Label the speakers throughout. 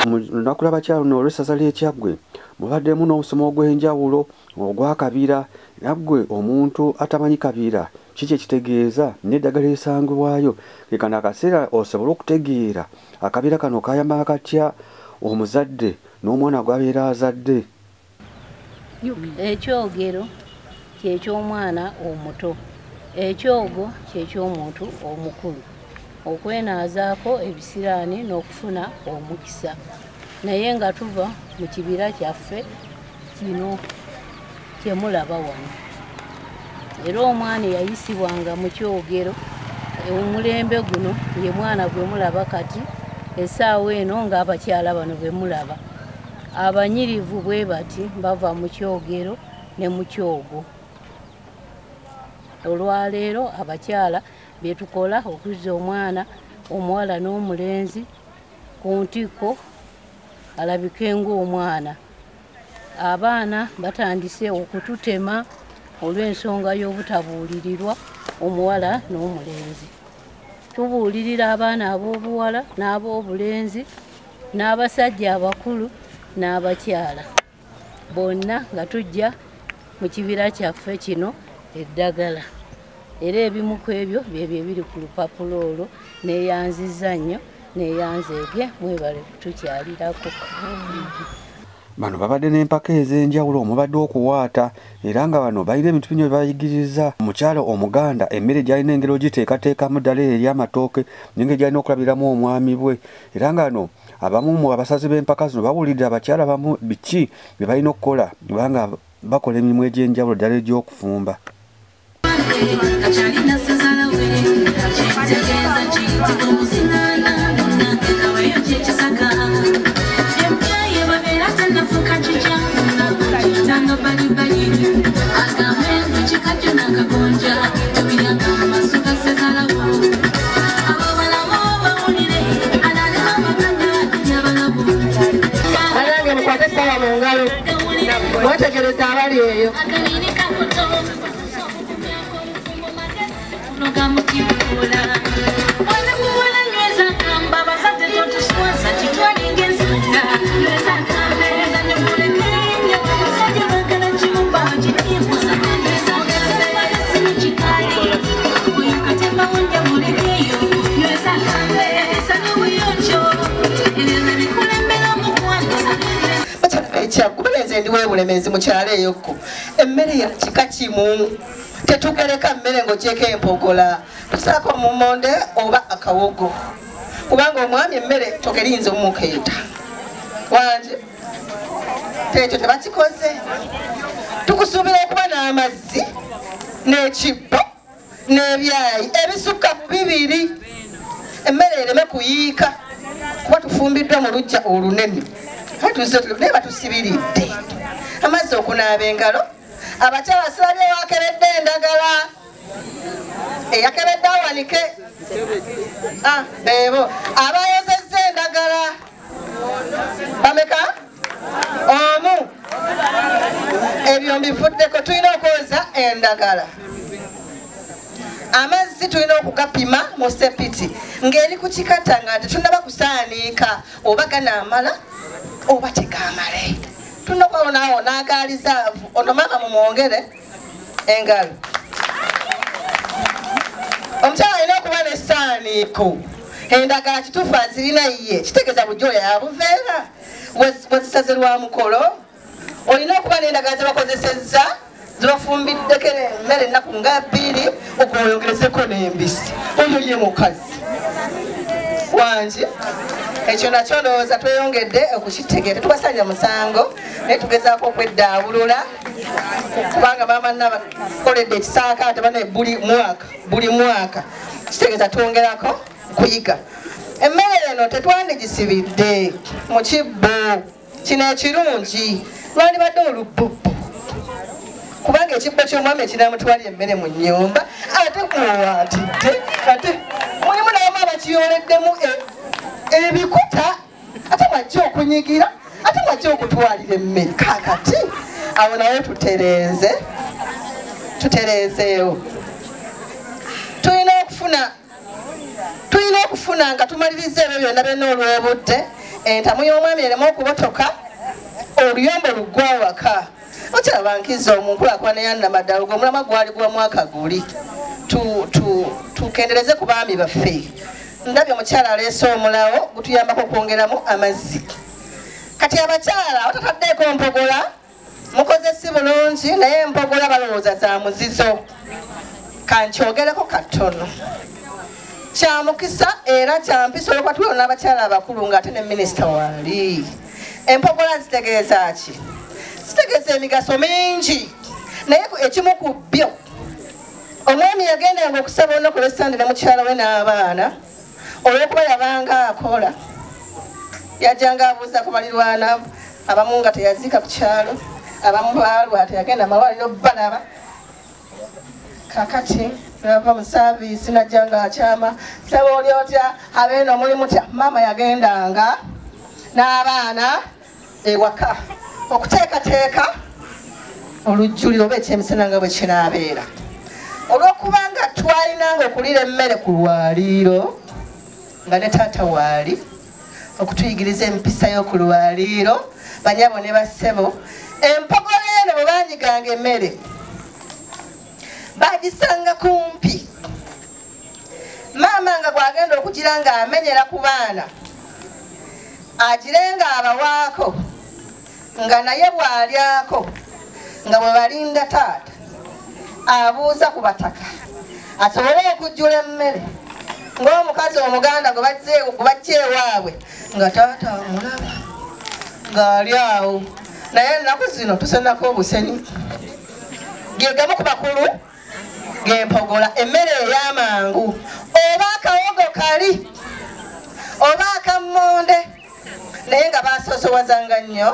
Speaker 1: Nakula bakyalo n'olwessaza ly'Ekyaggwe mubaddemu n'omusomo ogw'enjawulo ogw'akabira. Naggwe omuntu atamanyi kabira kiki ekitegeeza n'eddagala esangibwayo kekano akaseera osobole okutegeera akabira kano kayamba katya omuzadde n'omwana gw'abeera azadde.
Speaker 2: Ekyogero kyeky'omwana omuto, ekyogo kyeky'omuntu omukulu, okwenaazaako ebisiraani n'okufuna omukisa. Naye nga tuva mu kibira kyaffe kino kye mulaba wano. Era omwana eyayisibwanga mu kyogero omulembe guno ye mwana gwe mulaba kati essaawa eno ng'abakyala bano be mulaba. Abanyirivu bwe bati bava mu kyogero ne mu kyogo. Olwaleero abakyala betukola okuzza omwana omuwala n'omulenzi ku ntikko alabike ng'omwana. Abaana batandise okututema olw'ensonga y'obutabuulirirwa omuwala n'omulenzi. Tubuulirira abaana ab'obuwala n'ab'obulenzi n'abasajja abakulu n'abakyala bonna nga tujja mu kibira kyaffe kino eddagala. Era ebimu ku ebyo byebyo ebiri ku lupapula olwo neeyanziza nnyo neeyanzeege mwebale tukyalirako.
Speaker 1: Bano babadde n'empaka ez'enjawulo omubadde okuwaata era nga bano balina ebintu bingi bye bayigiriza. Omukyala Omuganda emmere gy'alina engero giteekateekamu ddala ery'amatooke n'engeri gy'alina okulabiramu omwami bwe. Era nga bano abamu mu abasazi b'empaka zino bawulidde abakyala bamu biki bye balina okukola kubanga bakola emirimu egy'enjawulo ddala egy'okufumba.
Speaker 3: Ndiwe bulemezi mukyala eyokko emmere ya kika kimu tetugereka mmere ng'ogyeko empogola tusaako mumonde oba akawogo kubanga omwami emmere tokerinza omukeeta wanje tekyo tebakikoze. Tukusuubira okuba n'amazzi n'ekibbo n'ebyayi ebisukka mu bibiri emmere ereme kuyiika kuba tufumbiddwa mu luggya olunene. Naye batusibiridde amazzi okunaaba engalo. Abakyala sirabye wakebedde endagala eyakebedde awanike beebo abayozezza endagala bameka omu. Ebyo mbivuddeko. Tulina okwoza endagala. Amazzi tulina okugapima mu sepiti ng'eri ku kikata nga tetunaba kusaaniika oba ganaamala oba tegamale. Tulina okwawonaawo n'agaalizaavu ono maama mumwongere engalo. Omukyala alina okuba n'essaaniiko. Endagala kituufu azirina ye kitegeeza bujoya yabuveera wezisaze lwa mukolo. Olina okuba n'endagala ze bakozesezza ze bafumbiddeko emmere ennaku nga bbiri okweyongerezeko n'embisi. Oyo ye mukazi wanje. Ekyo nakyo ndowooza tweyongedde okukitegeera. Tubasanja musango naye tugezaako okweddaabulula kubanga maama nabakoledde ekisaakaate bane buli mwaka kitegeeza twongerako kuyiga. Emmere eno tetwandigisibidde mu kibbo kino ekirungi lwandibadde olubbubu kubanga ekibbo ky'omwami ekinamutwalya emmere mu nnyumba ate muwaatidde ate mulimu nabamu abakiyoleddemu ebikuta ate mwajja okunyigira ate mwajja okutwalira emmere. Kakati awo naye tutereezeewo. Tulina okufuna nga tumaliriza ebyo byonna byonna olw'obudde entamu y'omwami eremu okubotoka oluyombo luggwa waka okiraba nkiza omunkulaakulana yannamaddala ogwo omulama gwali gwa mwaka guli tukendereze ku baami baffe ndabye omukyala aleese omulawo gutuyambako okwongeramu amazzi kati abakyala otataddeeko mpogola mukoze si bulungi naye empogola balowooza za muzizo kankyogereko katono kyamukisa era kyampisa olwokuba tuliwo n'abakyala abakulu ng'ate ne minisita waali empogola zitegeeza ki zitegeeza emigaso mingi naye ekimu ku byo omwami yagendanga okusaba olunaku lw'esande ne mukyala we n'abaana olwokuba yabanga akola yajjanga abuuza ku balirwana abamu nga teyaziika ku kyalo abamu baalwa teyagenda amalwaliro balaba kakati nava mu saaviisi najjanga akyama saba oli otya abeena omulimu tya maama yagendanga n'abaana ewaka okuteekateeka olujjuliro oba ekyemisana nga bwe kinaabeera olw'okubanga twalinanga okuliira emmere ku lwaliiro nga ne taata waali okutuyigiriza empisa y'oku lwaliiro banyabo ne bassebo empogola eno bwe banyiganga emmere bagisanga kumpi maama nga gwagenda okugira nga amenyera ku baana agirenga abawaako nga naye bw'alyako nga bwe balinda taata abuuza ku bataka asobole okujjula emmere ng'omukazi omuganda gwe bajja ewaabwe nga taata amulaba ng'ali awo naye ennaku zino tusenako obusenyi ge gamu ku bakulu gempogola emmere ey'amangu oba akawogo kali oba akammonde naye nga basoosowazanga nnyo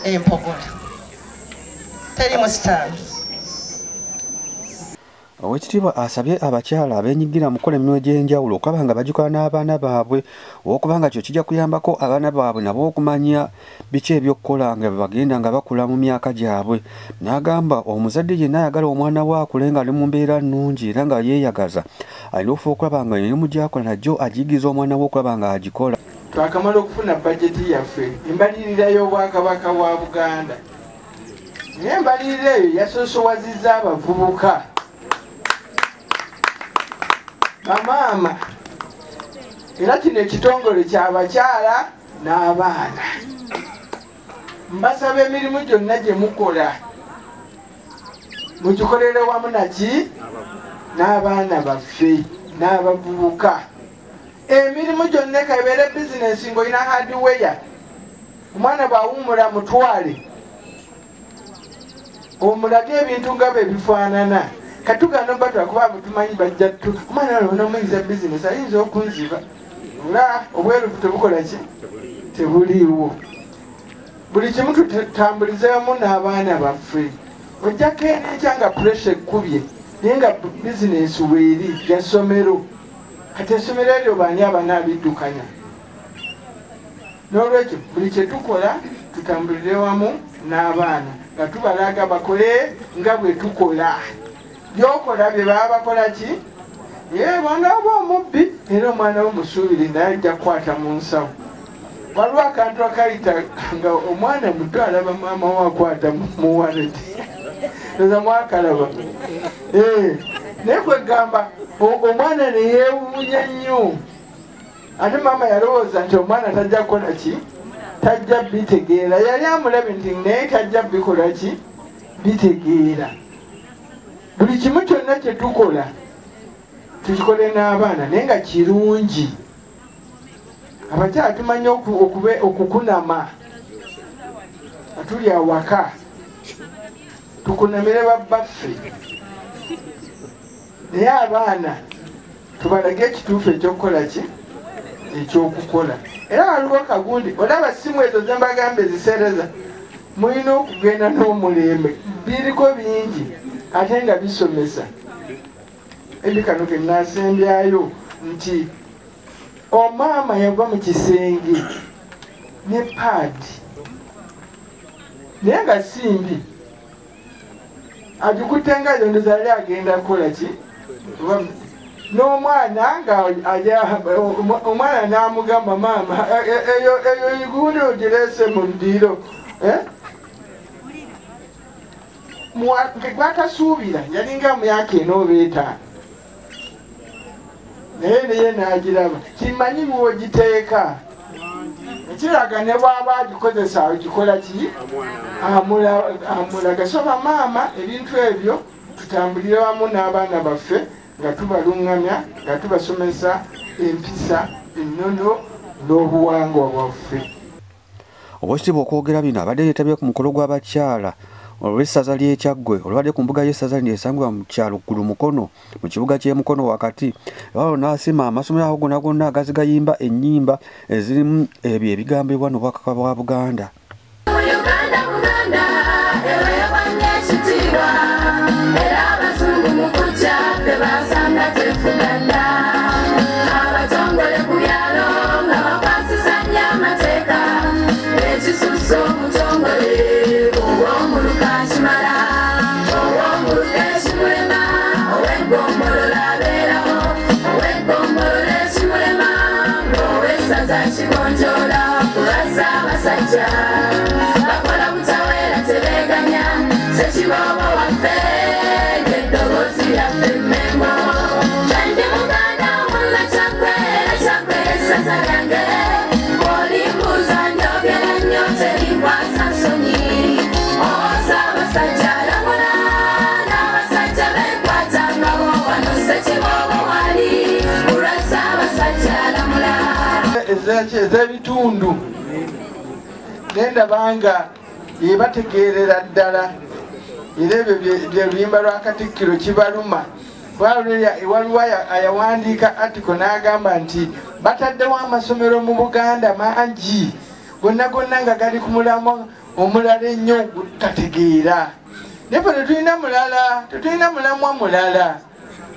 Speaker 3: empogola teri musitaani.
Speaker 1: Oweekitiibwa asabye abakyala abeenyigira mu kukola emirimu egy'enjawulo okuba nga bagikola n'abaana baabwe okubanga kyo kijja kuyambako abaana baabwe nabo okumanya biki eby'okukola nga bagenda nga bakula mu myaka gyabwe. N'agamba omuzadde yenna ayagala omwana we akule nga ali mu mbeera nnungi era nga yeeyagaza alina okufa okulaba nga emirimu gy'akola najjo agiyigiriza omwana we okulaba nga agikola.
Speaker 4: Twakamala okufuna bajeti yaffe embalirira y'obwakabaka bwa Buganda naye embalirira eyo yasoosowazizza abavubuka bamaama era kino ekitongole ky'abakyala n'abaana mbasaba emirimu gyonna gye mukola mugikolere wamu naki n'abaana baffe n'abavubuka emirimu gyonna kabeere bizinesi ng'olina hardware omwana bw'awummula mutwale omulage ebintu nga bwe bifaanana katugana batwa kuba tumanyi bajja tu omwana alona omuyinza bizinesi ayinza okunziba ola obwerufu tebukola ki tebuliiwo buli kimu tutambulizemu n'abaana baffe ojjako enenkya nga puresha ekkubye naye nga bizinesi weeri ya ssomero kati essomero eryo baani abanaabiddukanya n'olwekyo buli kye tukola tutambulire wamu n'abaana nga tubalaga bakole nga bwe tukola byokola bye baba bakola ki bwana oba omubbi era omwana w'omusuubiri naye ajja kukwata mu nsawo waliwo akantu akayita nga omwana muto alaba maama we akwata mu waleti eza mwakalaba naye kwegamba omwana neyeewuunya nnyo ate maama yalowooza nti omwana tajja kukola ki tajja bitegeera yali amulabe nti naye tajja bikola ki bitegeera buli kimu kyonna kye tukola tukikole n'abaana naye nga kirungi abakyala tumanyi okukunama atuli awaka tukunamire babbaffe naye abaana tubalage ekituufu ekyokukola ki ekyokukola era waliwo kagundi olaba simu ezo zembagambe eziseereza mulina okugenda n'omulembe biriko bingi ate nga bisomesa ebikano ke nasembyayo nti omaama yava mu kisenge ne paadi naye nga simbi agikutte nga yondeza yali agenda kukola ki n'omwana nga omwana n'amugamba maama eyo gundi ogirese mu ndiro gwatasuubira yalinga myaka enooba etaano naye n'agiraba kimanyi bwogiteeka ekiraga ne bwaba agikozesa agikola ki amula gasoba maama ebintu ebyo tutambulire wamu n'abaana baffe nga tubalungamya nga tubasomesa empisa ennono n'obuwangwa bwaffe.
Speaker 1: Obwekitiibwa okwogera bino abadde yeetabye ku mukolo gw'abakyala olw'essaza ly'Ekyaggwe olubadde ku mbuga y'essaza ly'esangibwa mu kyalo Ggulu Mukono mu kibuga ky'e Mukono wakati. Waliwo n'asima amasomero ago gonna agazi gayimba ennyimba ezirimu ebyo ebigambibwa n'Obwakabaka bwa Buganda.
Speaker 4: Ez'ebitundu nendabanga yebategeerera ddala era ebyo bye luyimba lwa Katikkiro kibaluma. Waliwo ayawandiika article n'agamba nti bataddewo amasomero mu Buganda mangi gonna nga gali ku mulamwa omulala ennyo gutategeera. Naye tetulina mulamwa mulala,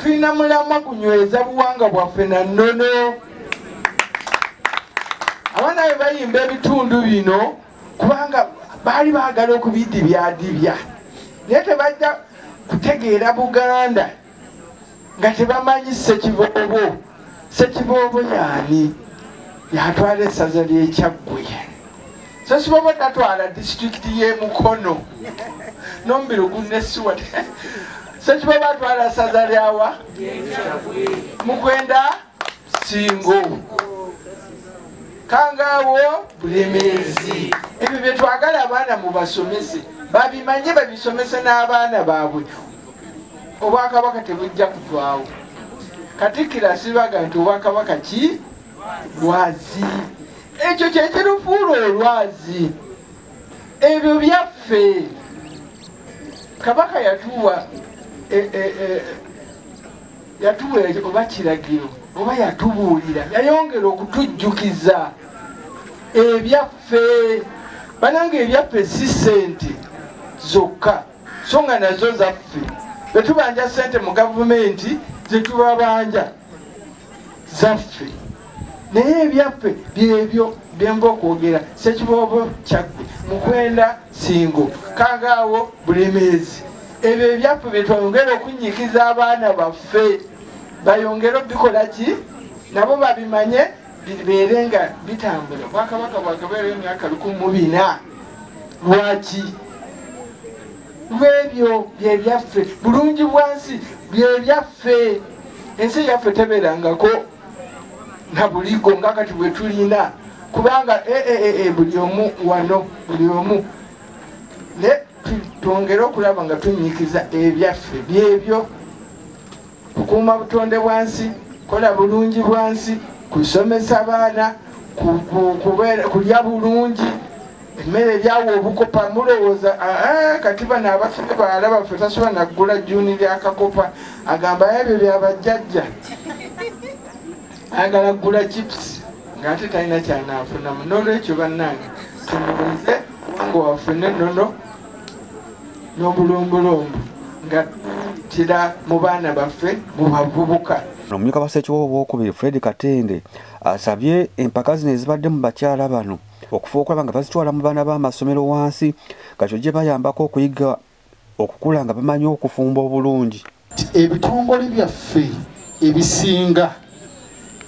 Speaker 4: tulina mulamwa kunyweza buwangwa bwaffe na nnono. Abaana be bayimba ebitundu bino kubanga baali baagala okubidibyadibya, naye tebajja kutegeera Buganda nga tebamanyi Ssekiboobo. Ssekiboobo yaani? Yatwala essaza ly'Ekyaggwe. Ssekiboobo tatwala disitulikiti y'e Mukono n'Omubirugu ne Suwa. Ssekiboobo atwala ssaza lyawa? Mukwenda Singo, Kangaawo, Bulemeezi. Ebyo bye twagala abaana mubasomese, babimanye babisomese n'abaana baabwe. Obwakabaka tebujja kuvaawo. Katikkiro asibaga nti Obwakabaka ki? Lwazi. Ekyo kye kirufuula olwazi. Ebyo byaffe. Kabaka yatuwa oba kiragiro oba yatubuulira, yayongera okutujjukiza ebyaffe. Banange ebyaffe si ssente zokka, so nga nazo zaffe. Bwe tubanja ssente mu gavumenti zetubabanja zaffe, naye ebyaffe byebyo byemba okwogera. Ssekiboobo Kyaggwe, Mukwenda Singo, Kangaawo, Bulemeezi. Ebyo ebyaffe bye twongera okunyikiza abaana baffe, bayongere obikola ki? Nabo babimanye bibeere nga bitambula. Obwakabaka bwakabeerayo emyaka 14. Lwaki? Lwebyo byebyaffe. Bulungi bwansi byebyaffe. Ensi yaffe tebeerangako na buligo nga kati bwe tulina, kubanga buli omu wano, buli omu. Ne twongere okulaba nga tunyikiza ebyaffe byebyo. Kukuuma butonde bwansi, kola bulungi bwansi, kusomesa abaana, kulya bulungi, emmere eryawo obukopa. Mulowooza kati bano abaffe balaba baffe tasobola naggula jjuuni ly'akakopa, agamba ebyo byabajjajja, ayagala ggula chips ng'ate talina kyanaafunamu. N'olwekyo bannange tunoonyeze nga waffe n'ennono n'obulombolombo nga tira mu baana baffe mu bavubuka.
Speaker 1: Omumyuka wa Ssekiboobo II Fred Katende asabye empaka zino ezibadde mu bakyala bano okufuuka okulaba nga bazitwala mu baana b'amasomero wansi, kati gye bayambako okuyiga okukula nga bamanyi okufumba obulungi.
Speaker 5: Ebitongole byaffe ebisinga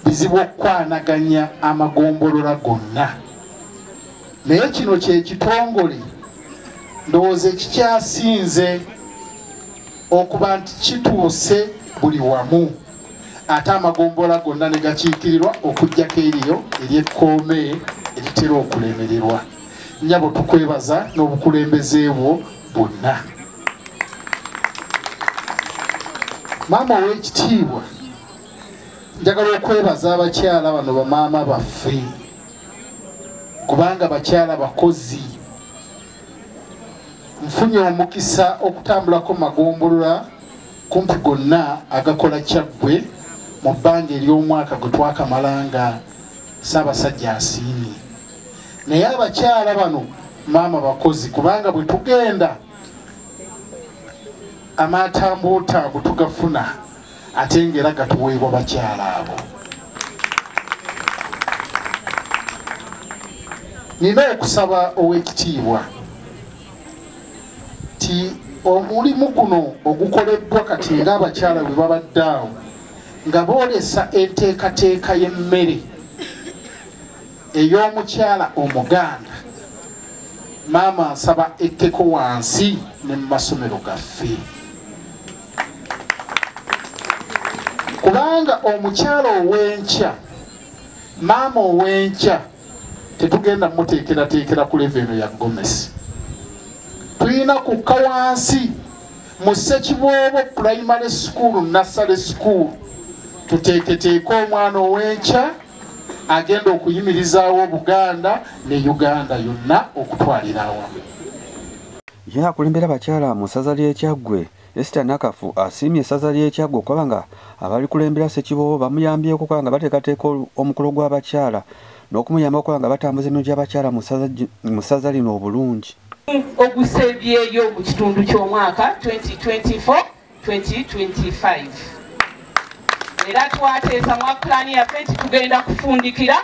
Speaker 5: bizibu okwanaganya amagombolola gonna naye kino kyekitongole ndowooza ekikyasinze okuba nti kituuse buli wamu ate amagombolola gonna ne gakiikirirwa okujjako eriyo eryekkoome eritera okulemererwa. Nnyabo tukwebaza n'obukulembeze bwo bwonna. Maama ow'ekitiibwa, njagala okwebaza abakyala bano bamaama baffe kubanga bakyala bakozi. Nfunye omukisa okutambulako magombolola kumpi gonna agakola Kyaggwe mu bbanga ery'omwaka gwe twakamalanga Ssaabasajja asiimye. Naye abakyala bano maama bakozi kubanga bwe tugenda amatambuutambu tugafuna ate ng'era gatuweebwa bakyala abo. Nina okusaba ow'ekitiibwa ti omulimu guno ogukoleddwa kati ng'abakyala bwe babadde awo nga boolesa enteekateeka y'emmere ey'omukyala Omuganda, maama nsaba ekkeko wansi ne mu masomero gaffe kubanga omukyala ow'enkya, maama ow'enkya tetugenda muteekerateekera ku levo eno ya Gomesi. Tulina kukka wansi mu Ssekiboobo Primary School, Nursery School, tuteeketeeke omwana ow'enkya agenda okuyimirizaawo Buganda ne Uganda yonna okutwalira awamu.
Speaker 1: Ye akulembera abakyala mu ssaza ly'e Kyaggwe, Esther Nakafu asiimye essaza ly'e Kyaggwe okuba nga abali kulembera Ssekiboobo bamuyambyeko okuba nga bateekateeka omukolo gw'abakyala n'okumuyamba okuba nga batambuza emirimu gy'abakyala mu ssaza lino obulungi.
Speaker 6: Ogusembyeyo mu kitundu ky'omwaka 2024-2025 era twateesa mu pulaani yaffe nti tugenda kufundikira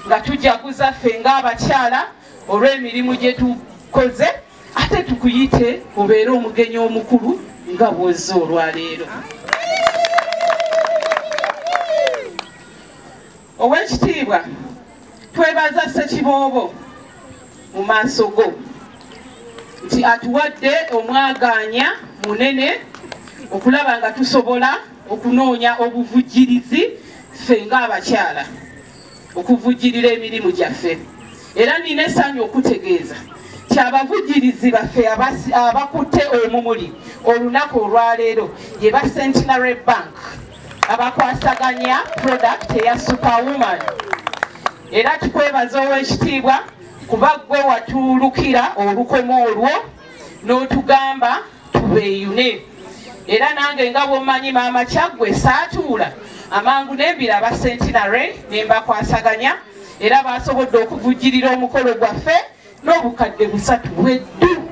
Speaker 6: nga tujaguza ffe ng'abakyala olw'emirimu gye tukoze ate tukuyite obeere omugenyi omukulu nga bw'ozze olwaleero. Ow'ekitiibwa, twebaza Ssekiboobo mu maaso go nti atuwadde omwagaanya munene okulaba nga tusobola okunoonya obuvujjirizi ffe ng'abakyala okuvujjirira emirimu gyaffe. Era nina essanyu okutegeeza ti abavujjirizi baffe abakutte omumuli olunaku olwaleero ye ba Centenary Bank abakwasaganya product eya Superwoman. Era tukwebaza ow'ekitiibwa kuba ggwe watuulukira olukomo olwo n'otugamba tubeeyune. Era nange nga bw'omanyi maama Kyaggwe saatuula amangu n'embira aba Centenary ne mbakwasaganya era baasobodde okuvujjirira omukolo gwaffe n'obukadde 3 bweddu